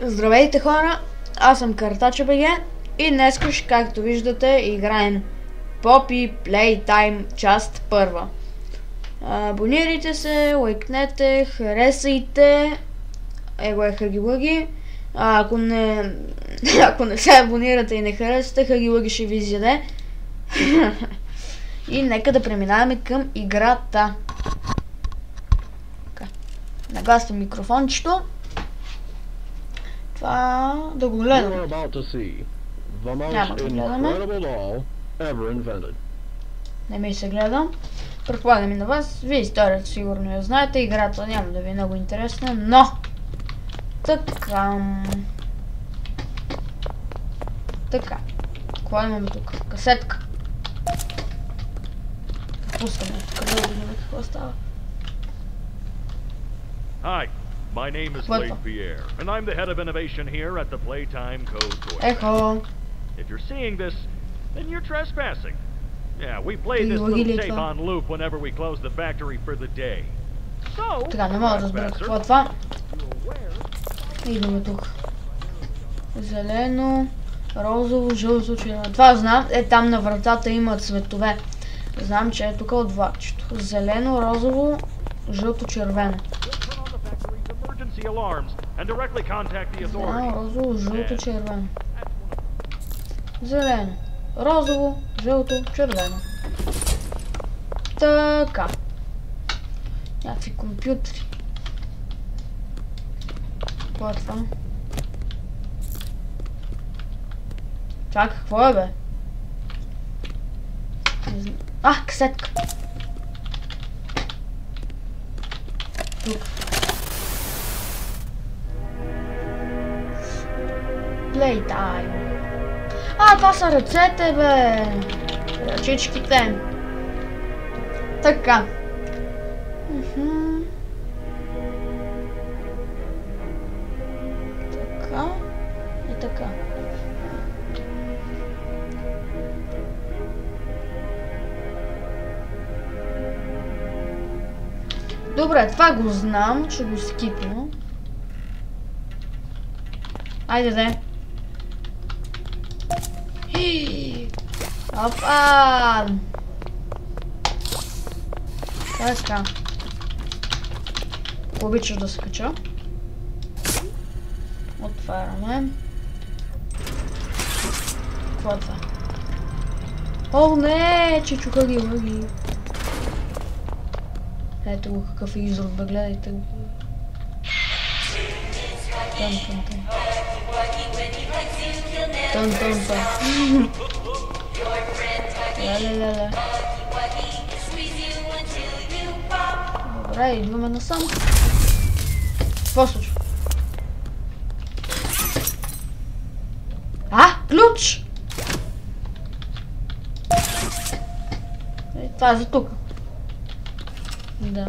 Здравейте хора, аз съм Картача БГ и днес, както виждате, играем Poppy Playtime част първа. Абонирайте се, лайкнете, харесайте, его е Хаги-Лъги. Ако не се абонирате и не харесате, Хаги-Лъги ще ви изяде. И нека да преминаваме към играта. Нагласям микрофончето. Това да го гледам. Няма да гледаме. Не ми се гледам. Предполагам и на вас. Вие историята сигурно я знаете. Играта няма да ви е много интересна, но... Така. Какво имаме тук? Касетка. Пускаме. Къде да видим какво става? Hi, my name is Blade Pierre, and I'm the head of innovation here at the Playtime Code Toy. Echo. If you're seeing this, then you're trespassing. Yeah, we play this little tape on loop whenever we close the factory for the day. So, така, не мога да разбера какво е това. Идваме тук. Зелено, розово, жълто, червено. Това знам, там на вратата има цветове. Знам, че е тук от влакчето. Зелено, розово, жълто, червено. Розово, жълто, червено. Зелено, розово, жълто, червено. Така. Някакви компютри. Какво е това? Това какво е, бе? Касетка. Тук. Playtime. Това са ръцете, бе. Ръчичките. Така. Така. И така. Добре, това го знам, ще го скипна. Айде де. Опа! Така. Обичаш да се кача. Отваряме. Какво е това? О, не! Чичо Хаги-Лъги. Ето го какъв е изрод, бе, гледайте го. Тън. Ле. Добре, идваме насам. Какво случва? Ключ! Това е за тук. Да.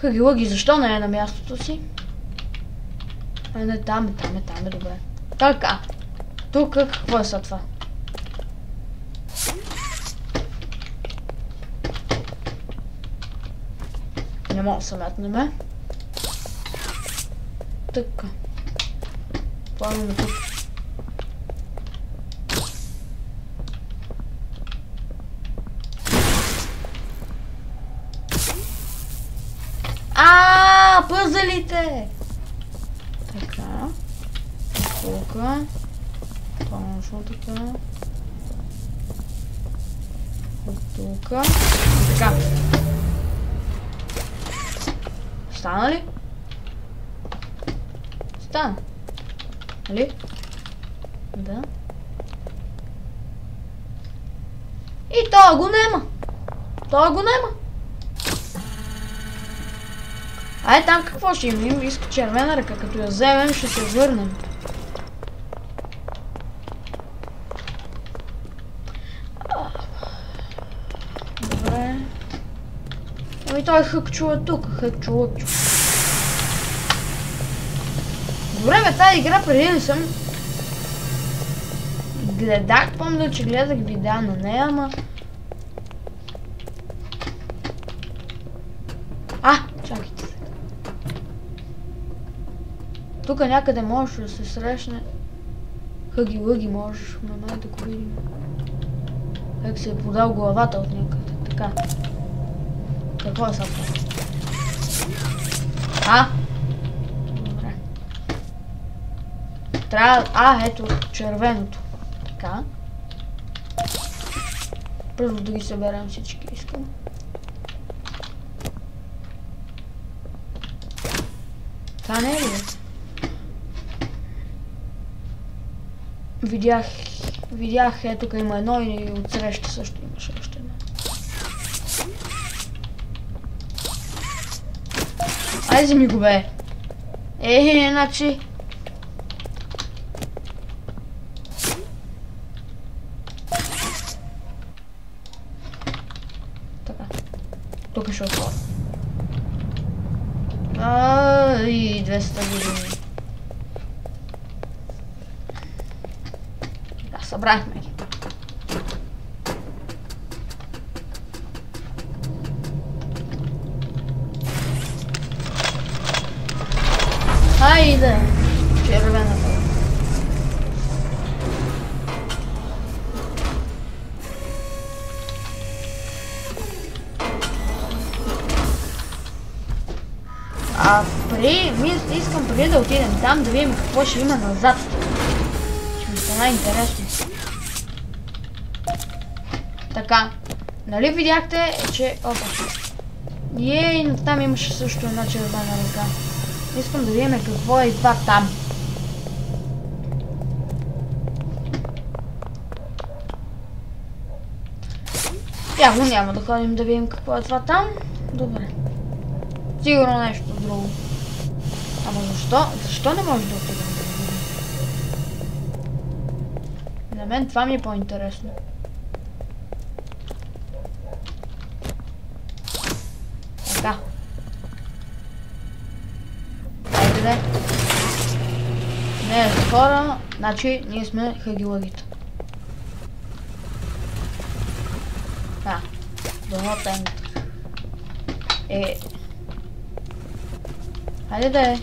Хаги-Лъги, защо не е на мястото си? Не, там е, добре. Така. Тук какво е са това? Не мога да се метнеме. Така. Плагаме тук. Пъзелите! Така. Тук. Точно така. От тук. Така. Стана ли? Стана. Нали? Да. И това го нема. Там какво ще има? Иска червена ръка. Като я вземем, ще се върнем. Добре. Той хъкчу е тук. Хъкчу. Добре, бе, тази игра преди не съм гледах, помня, че гледах видеа на нея, ама тук някъде можеш да се срещне. Хъги-лъги можеш, дай да го видим. Как се е подал главата от някъде, така. Какво е сега? Добре. Трябва... ето, червеното. Така. Първо да ги съберем всички, искам. Това не е ли? Видях, тук има едно и отсреща също имаше още едно. Ай, вземи го бе! Значи... Така. Тук ще отворя. И 200 години. Да, събрахме ги. Хайде! Червената. Искам преди да отидем там да видим какво ще има назад. Ще ми стана интересно. Така. Нали видяхте, че... Опа. И там имаше също една червена река. Искам да видим какво е това там. Явно няма да ходим да видим какво е това там. Добре. Сигурно нещо друго. Ама защо? Защо не може да отидем да видим? На мен това ми е по-интересно. Така. Айде де. Не е за хора, значи ние сме хъги-лъгите. Дано тайната. Хайде да е.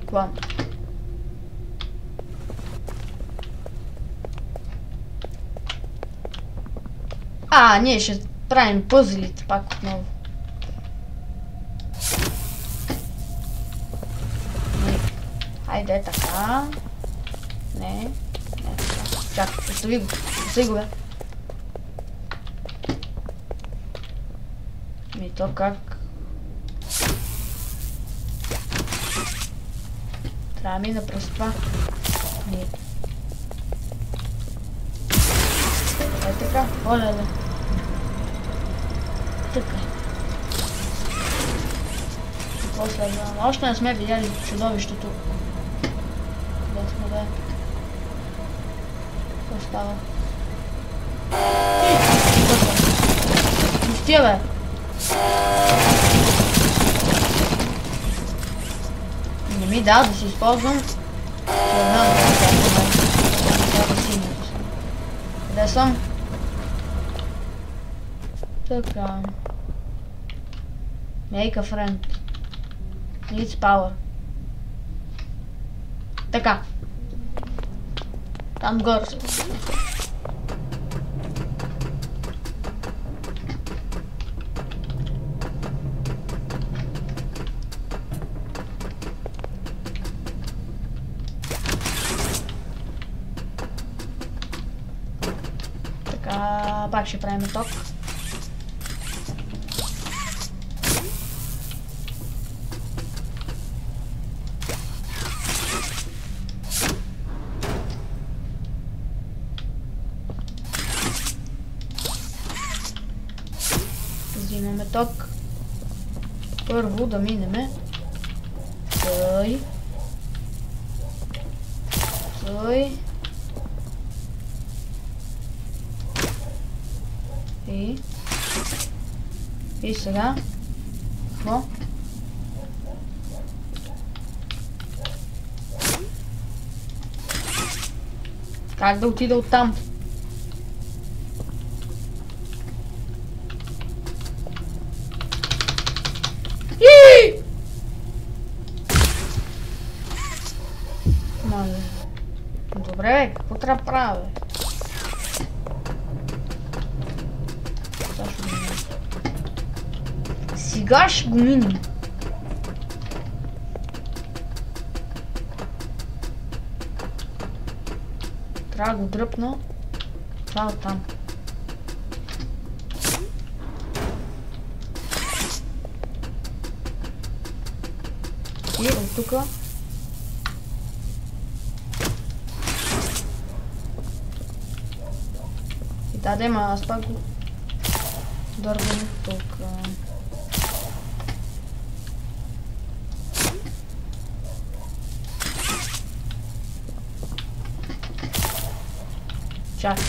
Клан. Ние ще правим пъзлите пак отново. Хайде така. Не така. Чакай, постави го. Постави го бе. То как? Трябва да мина през това. Не. Така. Оле. Така. Какво следва? Още не сме видяли чудовището. Къде сме бе? Какво става? Пустия бе! Не ми да си използвам червената синята. Къде съм? Така. Make a friend. Needs power. Така. Там горе се. Пак ще правим ток. Взимаме ток. Първо да минеме. Той. И сега. Какво? Как да отида оттам? Мале. Добре, бе, какво трябва да правя, бе? Сега ще го минем. Трябва да го дръпна. Това е там. И от тука. И да, ма аз пак го дървам тук. Чакай.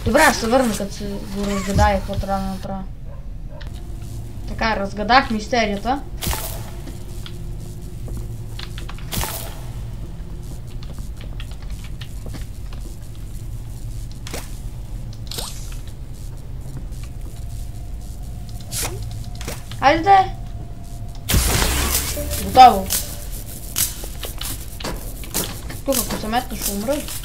Добре, аз се върна, като се го разгадая, какво трябва да направя. Така, разгадах мистерията. Хайде де! Готово. Тук ако се метна ще умра.